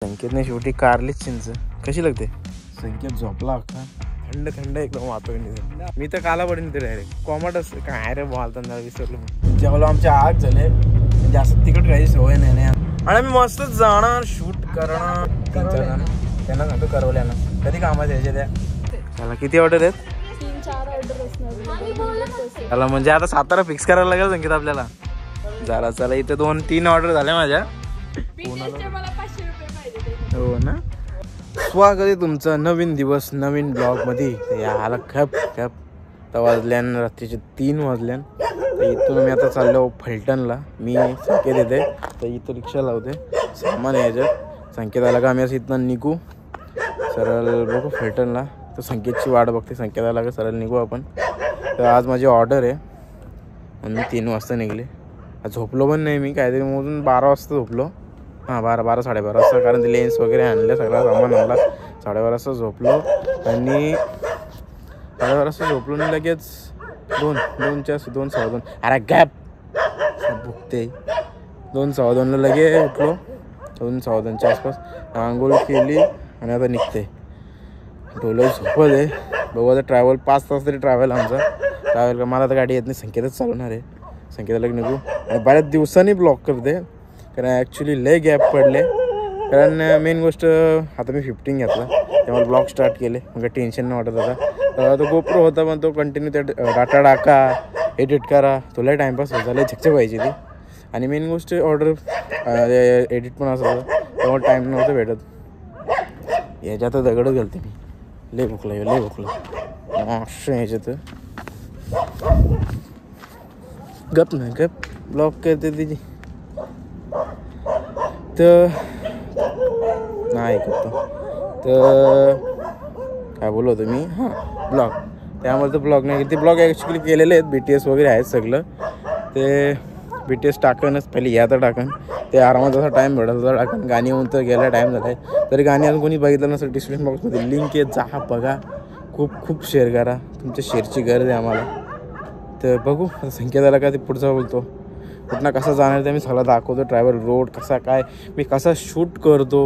संकेतने शेवटी कारलीच चिंच. कशी लागते? संकेत झोपला का? थंड थंड एकदम वातावरण. मी तर काला पडेल ते डायरेक्ट कॉमर्टच काय रे बोलताना विसरलो मी. जेवढं आमचे आग झाले जास्त तिकट काही सवय नाही आणि मी मस्त जाणार शूट करणार. त्यांना सांगतो करवल्यानं कधी कामात यायचे त्या. त्याला किती ऑर्डर आहेत? 3-4 ऑर्डर असणार. त्याला म्हणजे आता सातारा फिक्स करायला लागेल संकेत आपल्याला. जरा चला इथे 2-3 ऑर्डर झाल्या माझ्या. हो ना. स्वागत आहे तुमचं नवीन दिवस नवीन ब्लॉग मध्ये. याला खप खप तर वाजल्यान रात्रीचे 3 वाजल्यान. तर इथून मी आता चाललो फलटणला. मी संकेत येते तर इथं रिक्षा लावते सामान यायचं. संकेत आला का आम्ही असं इथनं निघू सरळ बघू फलटणला. तर संकेतची वाट बघते. संकेत आला का सरळ निघू आपण. तर आज माझी ऑर्डर आहे म्हणून मी 3 वाजता निघले. झोपलो पण नाही मी काहीतरी मोजून 12 वाजता झोपलो. हां 12 साडेबारा वाजता. कारण ते लेन्स वगैरे आणले सगळा सामान आणला. 12:30 वाजता झोपलो आणि 12:30 वाजता झोपलो आणि लगेच 2:02 अरे गॅप भुकते 2:15 लगे उठलो. 2:15च्या आसपास आंघोळ केली आणि आता निघते. डोलं झोपत आहे. बघू आता ट्रॅव्हल 5 तास तरी ट्रॅव्हल आमचा. ट्रॅव्हल मला तर गाडी येत नाही. संकेतच चालवणार आहे. संकेताला निघू आणि बऱ्याच दिवसांनी ब्लॉक करते कारण ॲक्च्युली लय गॅप पडले. कारण मेन गोष्ट आता मी 15 घेतला त्यामुळे ब्लॉग स्टार्ट केले. मग टेन्शन नाही वाटत होता. तो गोप्रो होता पण तो कंटिन्यू त्या डाटा टाका एडिट करा तुला टाईमपास होत झालं झकझक व्हायची ती. आणि मेन गोष्ट ऑर्डर एडिट पण असं होतं त्यामुळे टाईम नव्हतं भेटत. याच्यात दगडच घालते मी. लय भुकलं असं याच्यात गप नाही गप ब्लॉक करते तिची तर नाही करतो. तर काय बोललो होतो मी हां ब्लॉग. त्यामुळे तर ब्लॉग नाही ते ब्लॉग ॲक्च्युली केलेले आहेत. BTS वगैरे आहेत सगळं. ते BTS टाकनच पहिले या तर टाकन ते आरामात जसा टाईम भेटत होता टाकन. गाणी होऊन तर गेला टाईम झाला आहे तरी गाणी अजून कोणी बघितलं नसेल डिस्क्रिप्शन बॉक्समध्ये लिंक आहे जा बघा. खूप शेअर करा. तुमच्या शेअरची गरज आहे आम्हाला. तर बघू संकेताला का ते पुढचा बोलतो कुठनं कसं जाणार ते मी सगळं दाखवतो. ट्रॅव्हल रोड कसा काय मी कसा शूट करतो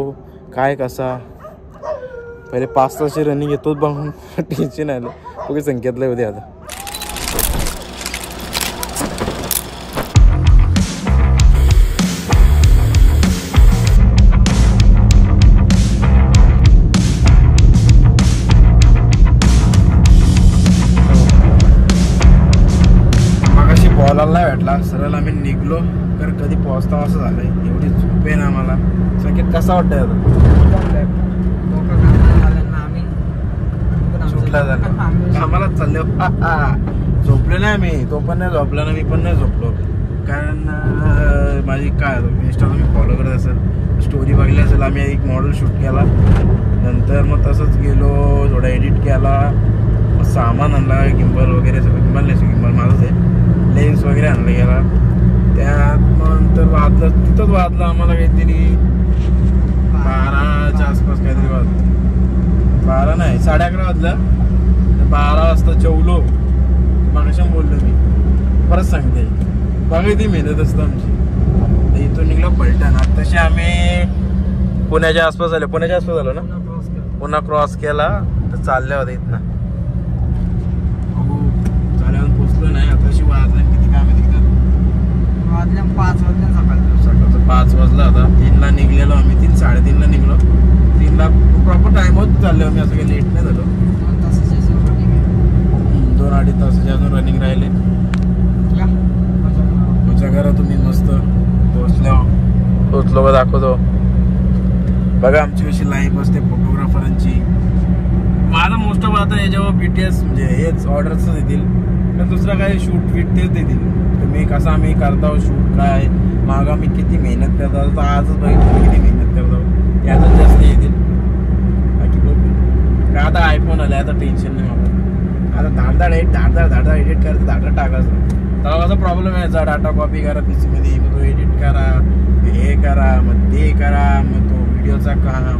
काय कसा. पहिले 5 तासची रनिंग येतोच बघून टेन्शन आलं. ओके संकेतला होते आता. बॉलाला नाही भेटला सरळ आम्ही निघलो तर कधी पोहोचता असं झालंय. एवढी झोप आहे ना आम्हाला. संकेत कसा वाटतंय आम्हाला चालले झोपले नाही आम्ही. तो पण नाही झोपला ना मी पण नाही झोपलो. कारण माझी काय इंस्टाला मी फॉलो करत असेल स्टोरी बघली असेल. आम्ही एक मॉडेल शूट केला नंतर मग तसंच गेलो थोडा एडिट केला मग सामान आणला गिम्बल वगैरे सगळं. गिम्बल नाही गिम्बल माझंच आहे. लेन्स वगैरे आणलं गेला. त्यात नंतर वाजलं तिथंच वाजलं आम्हाला काहीतरी 12च्या आसपास काहीतरी वाजलं. 12 नाही 11:30 वाजलं. 12 वाजता जेवलो. मागाशी बोललो मी परत सांगते बघा ती मेहनत असतं आमची. तर इथून निघलो फलटण. आत्ताशी आम्ही पुण्याच्या आसपास झाले. पुण्याच्या आसपास झालो ना. पुन्हा क्रॉस केला तर चालल्या होत्या इथनं. पोचलो नाही आताशी वाजल्या किती काय माहिती का वाजल्या 5 वाजल्या. सकाळचं 5 वाजला होता. 3ला निघलेलो आम्ही. 3-3:30ला निघलो. 3ला प्रॉपर टाइमच चाललो आम्ही. असं काही लेट नाही झालो. 2-2.5 तासाचे अजून रनिंग राहिले. तुमच्या घरात तुम्ही मस्त पोचलो दाखवतो बघा आमची कशी लाईफ असते फोटोग्राफरांची. माझा मोस्ट ऑफ आता याच्यावर BTS म्हणजे हेच ऑर्डरच देतील तर दुसरं काय शूट वीट तेच देतील. तर मी कसा आम्ही करतो शूट काय मागा मी किती मेहनत करतो. तर आजच बघितलं किती मेहनत करतो यातच जास्त येतील. बाकी बघू काय आता आयफोन आला आता टेन्शन नाही मला. आता धाड एडिट करायचं डाटा टाकायचं. तर कसा प्रॉब्लेम यायचा डाटा कॉपी करा PC मध्ये मग तो एडिट करा हे करा मग ते करा मग तो व्हिडिओचा काम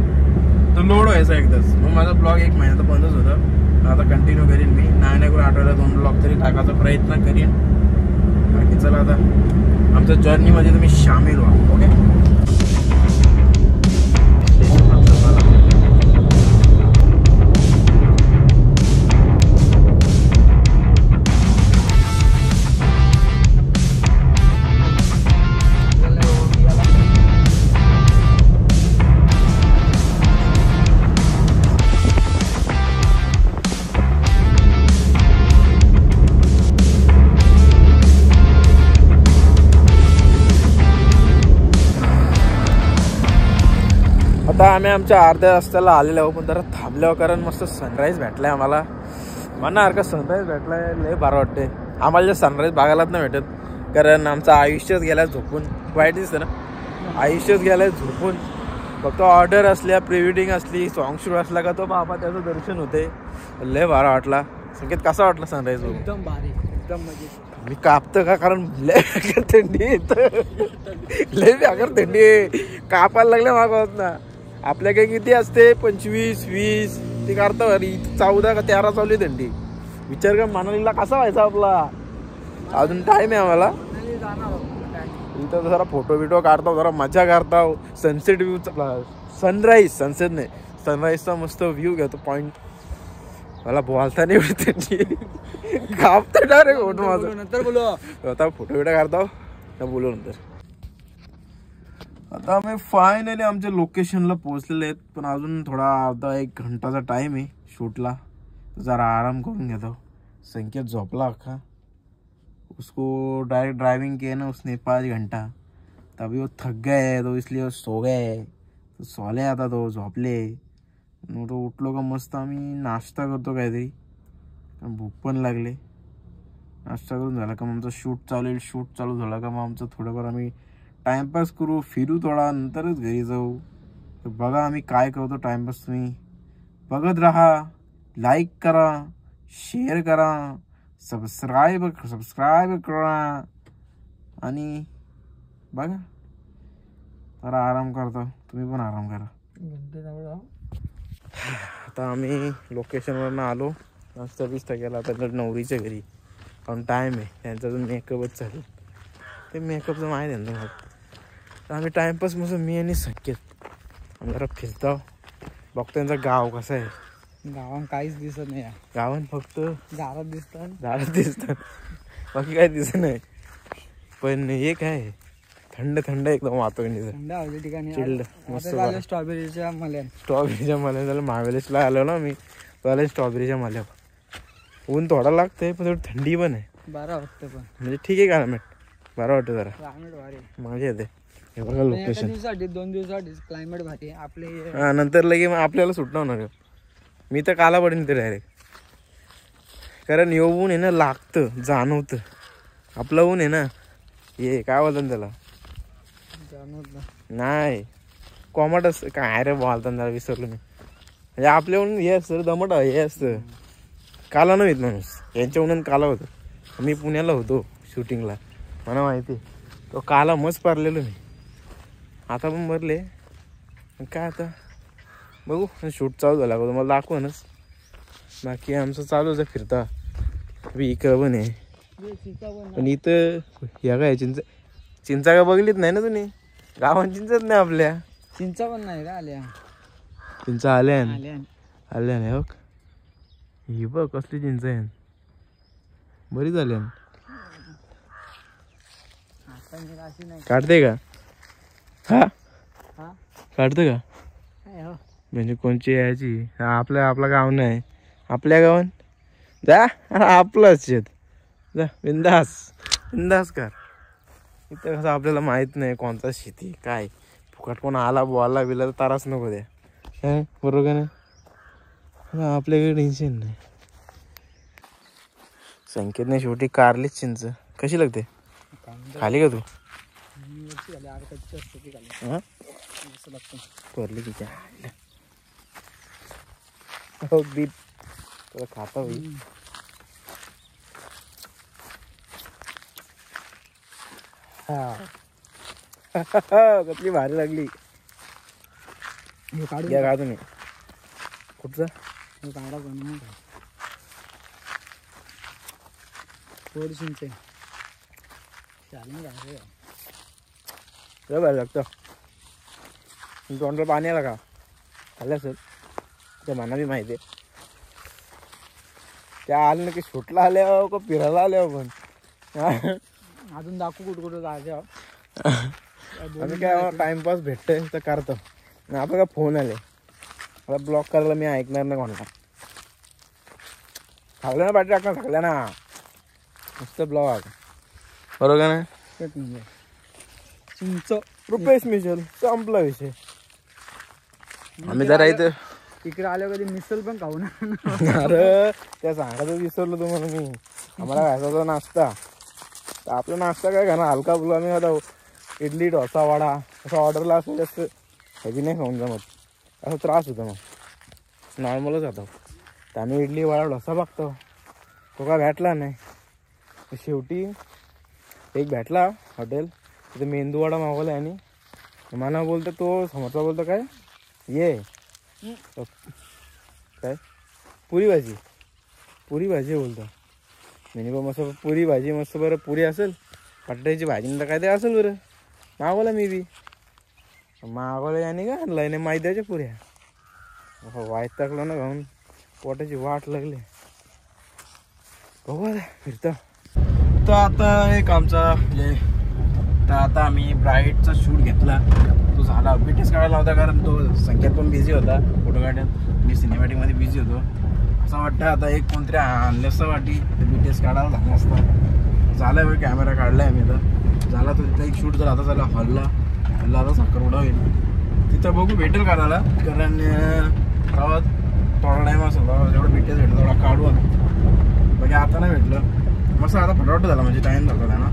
तो लोड व्हायचा एकदाच. मग माझा ब्लॉग 1 महिना तर बंदच होता. आता कंटिन्यू करीन मी. नाही करून आठवड्याला 2 ब्लॉग तरी टाकायचा प्रयत्न करीन. बाकी चला आता आमच्या जर्नीमध्ये तुम्ही सामील व्हा. ओके आता आम्ही आमच्या अर्ध्या रस्त्याला आलेलो आहोत, पण जरा थांबल्यावर कारण मस्त सनराईज भेटलाय आम्हाला. मनासारखा सनराईज भेटलाय, लय बरं वाटते आम्हाला. जे सनराईज बघायलाच नाही भेटत, कारण आमचं आयुष्यच गेलं झोपून. वाईट दिसतं ना, आयुष्यच गेलं झोपून. फक्त ऑर्डर असल्या, प्री वेडिंग असली, सॉन्ग शूट असला का तो बाबा त्याचं दर्शन होते. लय बरं वाटला. संकेत कसा वाटला सनराईज? एकदम भारी, एकदम मजेत. मी कापतं का, कारण लय थंडी येतं, लय बेकार थंडी आहे. कापायला लागल्या मागवत ना. आपल्या काही किती असते 25, 20 ते काढता, 14 का 13 चालू थंडी. विचार कर मनालीला कसा व्हायचा आपला. अजून टाइम आहे आम्हाला. इथं जरा फोटो बिटो काढतो, जरा मजा करतो. सनसेट व्ह्यू, सनराईज, सनसेट नाही सनराईजचा मस्त व्ह्यू घेतो. पॉइंट मला बोलता नाही थंडी कापतं डायरेक्ट फोटो माझा. नंतर बोलू, आता फोटो बिटो काढतो ना, बोलू नंतर. आता आम्ही फायनली आमच्या लोकेशनला पोहोचलेले आहेत, पण अजून थोडा अर्धा 1 घंटाचा टाइम आहे शूटला. जरा आराम करून घेतो. संकेत झोपला अख्खा. उसको डायरेक्ट ड्राइविंग किया ना उसने 5 घंटा, तभी वो थक गए, तो इसलिए वो सो गए. तो सोले आता तो झोपले. तो उठलो का मस्त आम्ही नाश्ता करतो काहीतरी, भूक पण लागले. नाश्ता करून झाला का मग आमचं शूट चालू आहे. शूट चालू झाला का मग आमचं थोडंफार आम्ही टाइमपास करू, फिरू थोडा, नंतरच घरी जाऊ. तर बघा आम्ही काय करतो टाइमपास. तुम्ही बघत राहा, लाईक करा, शेअर करा, सबस्क्राईब करा आणि बघा. जरा आराम करतो, तुम्ही पण आराम करा. आता आम्ही लोकेशनवरनं आलो, नाश्ता बिस्ता केला. आता नवरीच्या घरी, कारण टाईम आहे त्यांचा, अजून मेकअपच चालू. ते मेकअपचं माहीत आहे ना. तर आम्ही टाईमपास मस्त मी आणि संकेत आम्ही जरा फिरतो, बघतो त्यांचं गाव कसं आहे. गावात काहीच दिसत नाही. गावात फक्त झाडच दिसतात, बाकी काही दिसत नाही. पण हे काय थंड थंड एकदम वातावरण, थंड हवेच्या ठिकाणी चिल्ड मस्त. स्ट्रॉबेरीच्या मल्या झालं. महाबळेश्वरला आलो ना मी, त्याला स्ट्रॉबेरीच्या मल्या. ऊन थोडा लागतंय पण थोडी थंडी पण आहे. बरं वाटतं, पण म्हणजे ठीक आहे क्लायमेट, बरं वाटतं जरा, क्लायमेट भारी. मजा येते. हे बघा लोकेशन, 2 दिवसासाठी क्लायमेट भारी आपले. हा नंतर लगे मग आपल्याला सुटणं होणार. मी तर काला पडेन ते डायरेक्ट, कारण येऊन आहे ना लागतं, जाणवतं. आपलं ऊन आहे ना, हे काय बोलतात त्याला, नाही कोमटच काय रे बोलतात त्याला, विसरलो मी. म्हणजे आपल्या ऊन हे असतं दमट, हे असतं काला नव्हत माणूस. यांच्या उन्हात काला होतं. मी पुण्याला होतो शूटिंगला, मला माहिती. तो काला मस्त पारलेलो मी. आता पण भरले काय. आता बघू शूट चालू झाला का तुम्हाला दाखवूनच. बाकी आमचं चालूच आहे फिरता. इकडं पण आहे, पण इथं या काय चिंचा का बघलीच नाही ना तुम्ही. गावात चिंचच नाही आपल्या. चिंचा पण नाही का आल्या. चिंचा आल्या नाही हो. ही बघ कसली चिंच आहे, बरी झाली. काढते का? हा काढते का? म्हणजे कोणची यायची आपला गाव नाही. आपल्या गावात जा, आपलंच शेत जा, बिंदास कर. इथं कसं आपल्याला माहित नाही कोणता शेती काय. फुकट कोण आला बोला बिला तर ताराच नको द्या. बरोबर का नाही. आपल्याकडे टेन्शन नाही. संकेतने शेवटी कारलीच चिंच. कशी लागते? खाली का तू? करली की काय बीट तुला खाता होईल. कसली भारी लागली. घ्या का तुम्ही. कुठचा काढा थोडी चिंच भारी लागतं. तोंडाला पाणी आला का खाल्लं सर त्या मना बी माहिती आहे. त्या आले ना की शूटला आल्यावर का फिरायला आल्यावर पण अजून दाखवू कुठं जायचं. आम्ही काय टाइमपास भेटतोय तर करतो. आपलं का फोन आले मला ब्लॉक करायला, मी ऐकणार नाही कोणता. खाल्लं ना पाठी टाकणार, खाल्ल्या ना मस्त ब्लॉग. बरोबर का नाही. चिंच रुपेश मिशेल संपला विषय. आम्ही जरा इथं इकडे आल्यावर कधी मिसल पण खाऊ ना. अरे त्या सांगायचं विसरलो तुम्हाला मी. आम्हाला घ्यायचा नाश्ता तर आपला नाश्ता काय खाणार हलका फुलका. आम्ही आता इडली डोसा वडा असं ऑर्डरला असं जास्त हेवी नाही खाऊन जमत. असं त्रास होतो मग नॉर्मलच जातो. तर आम्ही इडली वडा डोसा बघतो तो काय भेटला नाही. शेवटी एक भेटला हॉटेल तिथे मेंदू वडा मागवला आणि मला बोलतो तो समोरचा बोलतो काय ये काय पुरी भाजी बोलतो. मिनिमम असं पुरी भाजी मस्त बरं पुरी असेल बटाट्याची भाजी तर काय ते असेल बरं मागवला मी बी मागवलं याने का आणलं याने मैद्याच्या पुऱ्या वाईट टाकलं ना घाऊन पोटाची वाट लागली. बघू फिरतं तर आता एक आमचा तर आता आम्ही ब्राईडचा शूट घेतला तो झाला. बीटीएस काढायला होता कारण तो संकेत पण बिझी होता फोटो काढण्यात. मी सिनेमॅटिकमध्ये बिझी होतो. असं वाटतं आता एक कोणतरी आणलं असं वाटी बीटीएस काढायला झालं असतं. झाला वेळ कॅमेरा काढला आहे मी तर झाला तो तिथं एक शूट झाला. आता झाला हॉलला आता साखरपुडा होईल तिथं बघू भेटेल काढायला कारण गावात थोडा टाईम असेल जेवढं बीटीएस भेटलं तेवढा काढू आम्ही. बाकी आता नाही भेटलं मस्त आता फटाफट झाला म्हणजे टाईम झाला ना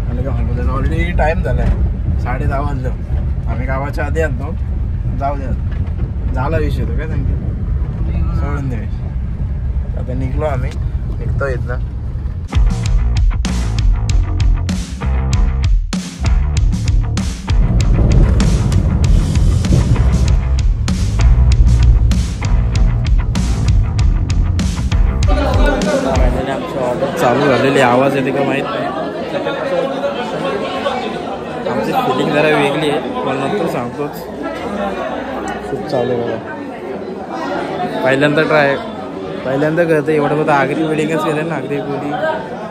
आलं का हॉलमध्ये. ऑलरेडी टाईम झाला आहे 10:30 वाजलं. आम्ही गावाच्या आधी आणतो जाऊ द्या झाला विषय होतो काय सांगते सोडून दे. आता निघलो आम्ही निघतो इथलं. आमची ऑर्डर चालू झालेली आवाज येते का माहीत नाही. आमची फिलिंग जरा वेगळी आहे पण नंतर सांगतोच. खूप चालू आहे बघा पहिल्यांदा करतं एवढं बघा. आगरी वेडिंगच केलं ना आगरी वेडिंग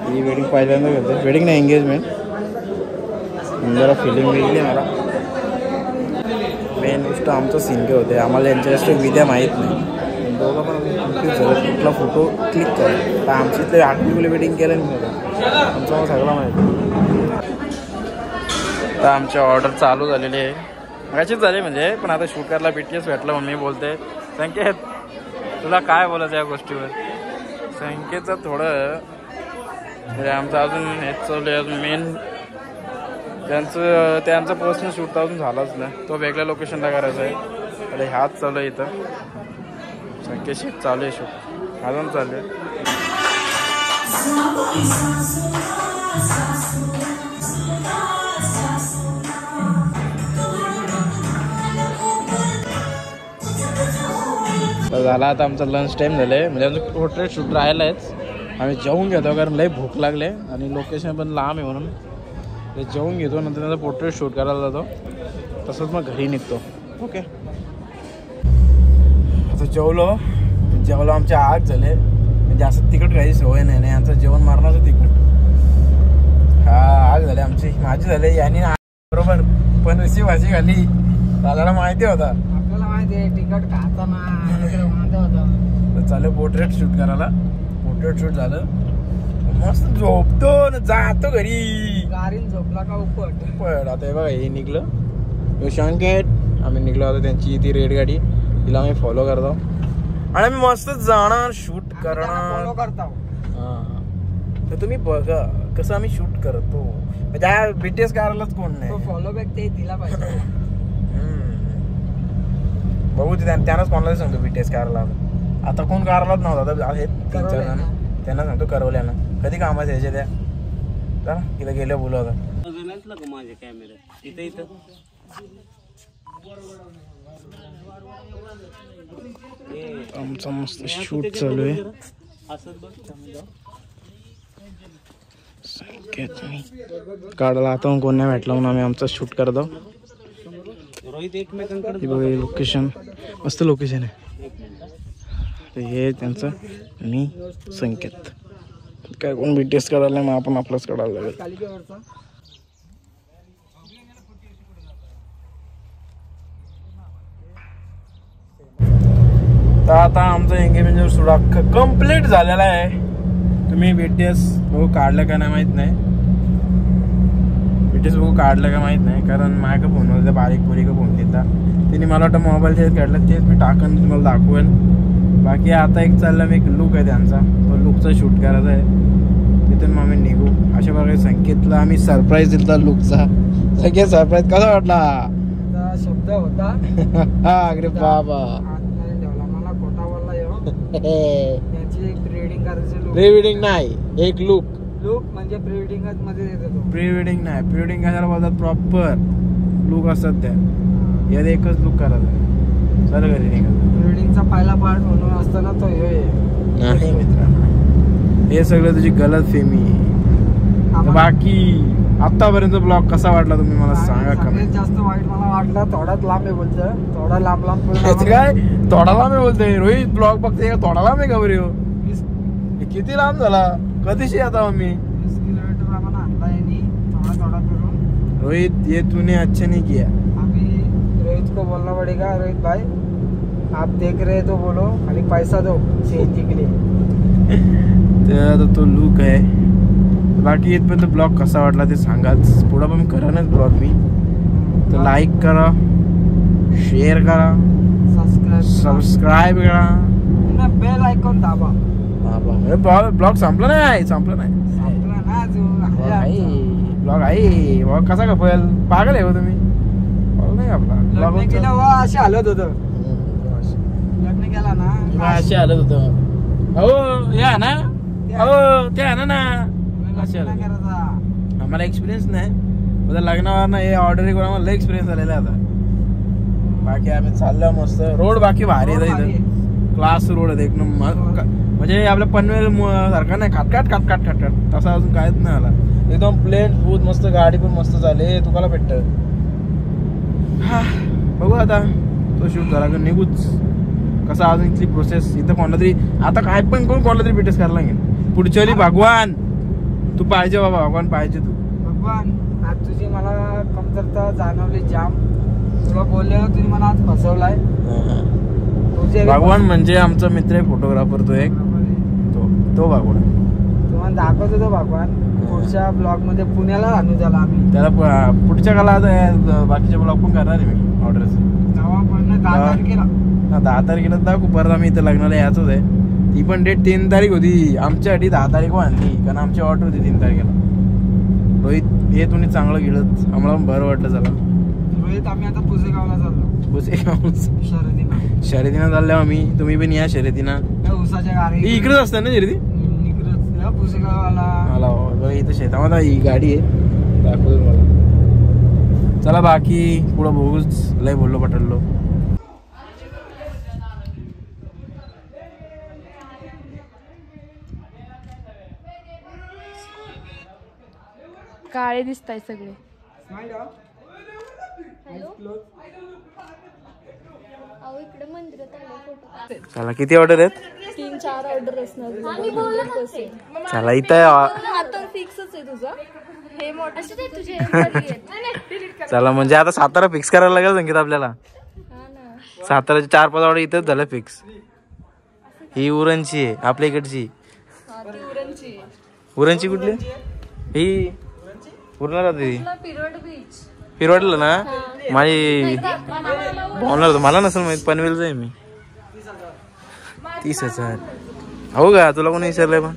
ही वेडिंग पहिल्यांदा करते. वेडिंग नाही एंगेजमेंट. जरा फिलिंग वेगळी आहे मला. मेन गोष्ट आमचं सिंगे होते आम्हाला यांच्या जास्त विद्या माहीत नाही. दोघं पण कन्फ्यूज झालं कुठला फोटो क्लिक करा. तर आमची इथले 8 मुली वेडिंग केलं नाही मला आमचं मला सगळं माहिती. तर आमची ऑर्डर चालू झालेली आहे मगाशीच झाली म्हणजे पण आता शूट करायला बीटीएस भेटलं. मम्मी बोलते संकेत तुला काय बोलायचं या गोष्टीवर. संकेतचं थोडं म्हणजे आमचं अजून हेच चालू आहे अजून मेन त्यांचं पर्सनल शूट तर अजून झालाच नाही. तो वेगळ्या लोकेशनला करायचा आहे. अरे ह्याच चालू आहे इथं संकेतशी चालू आहे शूट अजून चालू आहे. तर झाला आता आमचा लंच टाईम झालं आहे म्हणजे अजून पोर्ट्रेट शूट राहिला आहेच. आम्ही जेवून घेतो कारण लई भूक लागले आणि लोकेशन पण लांब आहे म्हणून ते जेवून घेतो. नंतर त्याचा पोर्ट्रेट शूट करायला जातो तसंच मग घरी निघतो. ओके आता जेवलो आमचे आग झाले म्हणजे असं तिखट खायची सवय नाही यांचं जेवण मारण्याचं तिखट आग झाले आमची माझी झाले याने बरोबर पण अशी भाजी खाली दादाला माहिती होता आपल्याला माहिती आहे तिखट खाताना होता. चालू पोर्ट्रेट शूट करायला. पोर्ट्रेट शूट झालं मस्त झोपतो न जातो घरी. गाडीन झोपला का उपट आता हे बघा हे निघलं संकेत आम्ही निघलो आता त्यांची ती रेड गाडी तिला आम्ही फॉलो करतो आणि आम्ही मस्त जाणार शूट करणार. तर तुम्ही बघा कसं आम्ही शूट करतो. त्या बीटीएस करायलाच कोण नाही फॉलो बॅक ते दिला पाहिजे. बघू त्यांनाच कोणाला सांगतो बीटीएस करायला. आता कोण करायलाच नव्हता आहेत 3-4 जण त्यांना सांगतो करवल्यानं कधी कामाचं यायचे त्या चला तिला गेलं बोलवता. माझे कॅमेरा इथं आमचा मस्त शूट चालू आहे. काढायला आता कोण नाही भेटला म्हणून आम्ही आमचा शूट करतो. बघा लोकेशन मस्त लोकेशन आहे. तर हे त्यांचं आणि संकेत काय कोण बीटीएस काढायला मग आपण आपलाच काढायला लागेल. तर आता आमचा एंगेजमेंट शूट अख्खा कम्प्लीट झालेला आहे. तुम्ही बीटीएस बघू काढलं का नाही माहीत नाही. बीटीएस बघू काढलं का माहीत नाही कारण माझ्या फोनवर बारीक बोरी का फोन देता तिने मला वाटतं मोबाईलच्या काढलं तेच मी टाकन तुम्हाला दाखवेन. बाकी आता एक चालला मी एक लुक आहे त्यांचा, तो लुकचा शूट करायचा आहे. तिथून मग आम्ही निघू. अशा प्रकारे संकेतला आम्ही सरप्राईज दिला लुकचा. संकेत सरप्राईज कसा वाटला? शब्द होता अरे बाबा ठेवला मला खोटा बोलला. याची एक प्री-वेडिंग करायची. प्री वेडिंग नाही, एक लुक. लुक म्हणजे प्री वेडिंगच मध्ये देतो. प्री वेडिंग नाही, प्री वेडिंग कशाला बोलतात? प्रॉपर लुक असतात त्या. यात एकच लुक करायचा. सर घरी निघाला. प्री वेडिंगचा पहिला पार्ट म्हणून असताना तो नाही मित्रांनो, हे सगळं तुझी गलत फेमी. बाकी आतापर्यंत ब्लॉग कसा वाटला तुम्ही मला सांगा. सगळ्यात जास्त वाईट मला वाटलं थोडाच लांब आहे बोलतं. थोडा लांब लांब काय थोडा लांब आहे बोलतोय? रोहित ब्लॉग बघते का? थोडा लांब आहे का बरे? किती लांब झाला? कधीशी आता मी 20 किलोमीटर आम्हाला आणला आहे थोडा थोडा करून. रोहित ये तूने अच्छा नहीं किया. अभी रोहित को बोलना पड़ेगा, रोहित भाई आप देख रहे तो बोलो खाली पैसा दो सीएनजी के लिए. तर तो लुक आहे. बाकी इथपर्यंत ब्लॉग कसा वाटला ते सांगाच. पुढं पण करा ब्लॉग मी तर लाईक करा, शेअर करा, सबस्क्राईब करा, बेल आयकॉन दाबा. ब्लॉग संपला नाही, संपला नाही. संपला ना अजून. ब्लॉग आहे ब्लॉग कसा का पळेल? पागल आहे हो तुम्ही? नाही आपला लग्न केलं व असे हालत होतं. लग्न केला ना असे हालत होतं. हो या ना, हो ते आहे ना. आम्हाला एक्सपिरियन्स नाही लग्नावर ना. हे ऑर्डर करून आम्हाला एक्सपिरियन्स आलेला आहे आता. बाकी आम्ही चाललो मस्त. रोड बाकी भारी आहे इथं. क्लास रोड आहे एक नंबर. म्हणजे आपल्या पनवेल सारखा नाही खाटखाट खाटखाट खाटखाट तसा अजून काहीच नाही आला. एकदम प्लेन स्मूथ मस्त. गाडी पण मस्त झाली. तुम्हाला भेटत. हा बघू आता तो शूट झाला का निघूच. कसा अजून इथली प्रोसेस. इथं कोणाला तरी आता काय पण करून कोणाला तरी भेटेस करायला लागेल. पुढच्या वेळी भगवान तू पाहिजे बाबा. भगवान पाहिजे तू. भगवान आज तुझी मला कमतरता जाणवली जाम. तुला बोलले तुम्ही मला आज फसवलाय. भगवान म्हणजे आमचा मित्र आहे फोटोग्राफर. तो एक तो भगवान तुम्हाला दाखवत होतो. भगवान पुढच्या ब्लॉग मध्ये पुण्याला आणू झाला आम्ही. त्याला पुढच्या काला बाकीचे ब्लॉग पण करणार आहे मी ऑर्डरचे. 10 तारखेला दाखवू. परत आम्ही इथं लग्नाला यायचंच आहे. ती पण डेट 3 तारीख होती. आमच्यासाठी 10 तारीख आणली कारण आमची ऑर्डर होती 3 तारखेला. रोहित हे तुम्ही चांगलं गेलं. आम्हाला पण बरं वाटलं. चला रोहित आम्ही आता पुसेगावला चाललो. पुसेगाव शर्यतीनं चालल्या आम्ही. तुम्ही पण या शर्यतीनं. उसाच्या गाडी इकडेच असतात ना शर्यती. पुसेगावला इथं शेतामध्ये ही गाडी आहे. दाखवतो मला. चला बाकी पुढं बघूच. लय बोललो पटलो. काळे दिसताय सगळे. चला किती ऑर्डर आहेत? 3-4 ऑर्डर असणार. चला इथं आता फिक्सच आहे तुझं. हे मोठे तुझे. चला म्हणजे आता सातारा फिक्स करायला लागेल संगीत आपल्याला. साताराचे 4-5 ऑर्डर इथंच झालं फिक्स. ही उरणची आहे आपल्या इकडची. उरणची कुठली? ही पूर्ण पिरवडलं ना. माझी बोलणार होतं मला नसेल माहित. पनवेलच आहे मी. 30,000 हो का? तुला कोणी विचारलंय पण?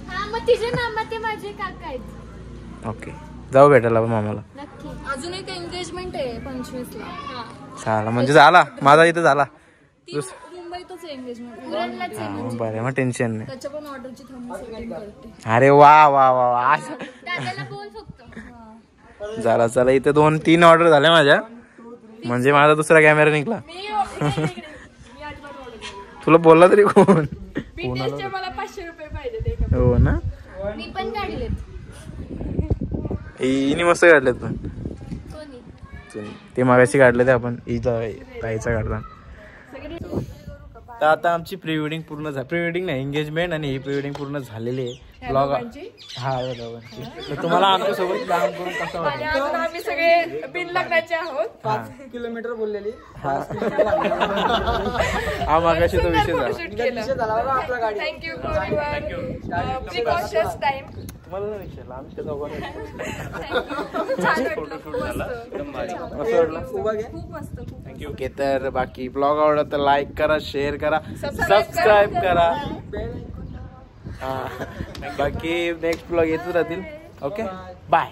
ओके जाऊ भेटायला मामाला. अजून एक एंगेजमेंट आहे 25 ला. झाला म्हणजे झाला माझा इथं झाला. मुंबईतच एंगेजमेंट. बरं मग टेन्शन नाही. त्याच्या पण ऑर्डरची सेटिंग करते. अरे वा वा वा. झाला. चला इथे 2-3 ऑर्डर झाल्या माझ्या. म्हणजे माझा दुसरा कॅमेरा निघला. तुला बोलला तरी कोण? मला 500 रुपये पाहिजे. हो ना. मी पण काढलेत. हिने मस्त काढलेत पण. ते मागाशी काढले ते आपण. ताईचा काढला. तर आता आमची प्री वेडिंग पूर्ण झाली. प्री वेडिंग नाही एंगेजमेंट आणि ही प्री वेडिंग पूर्ण झालेली आहे. ब्लॉग हा तुम्हाला आमच्या सोबत काम करून कसं वाटतं? सगळे बिन लग्नाचे आहोत. 5 किलोमीटर बोललेली. हा मागाशी तो विषय झाला. विषय झाला बघा आपला गाडी. Thank you for your precautions time. मला नाही विचारलं आमच्या दोघांना छान वाटलं खूप मस्त. असं वाटलं. उभा घे. खूप मस्त खूप. थँक्यू. ओके तर बाकी ब्लॉग आवडला तर लाईक करा, शेअर करा, Subscribe सबस्क्राईब करा. बेल. बाकी नेक्स्ट ब्लॉग येतच राहतील. Okay bye.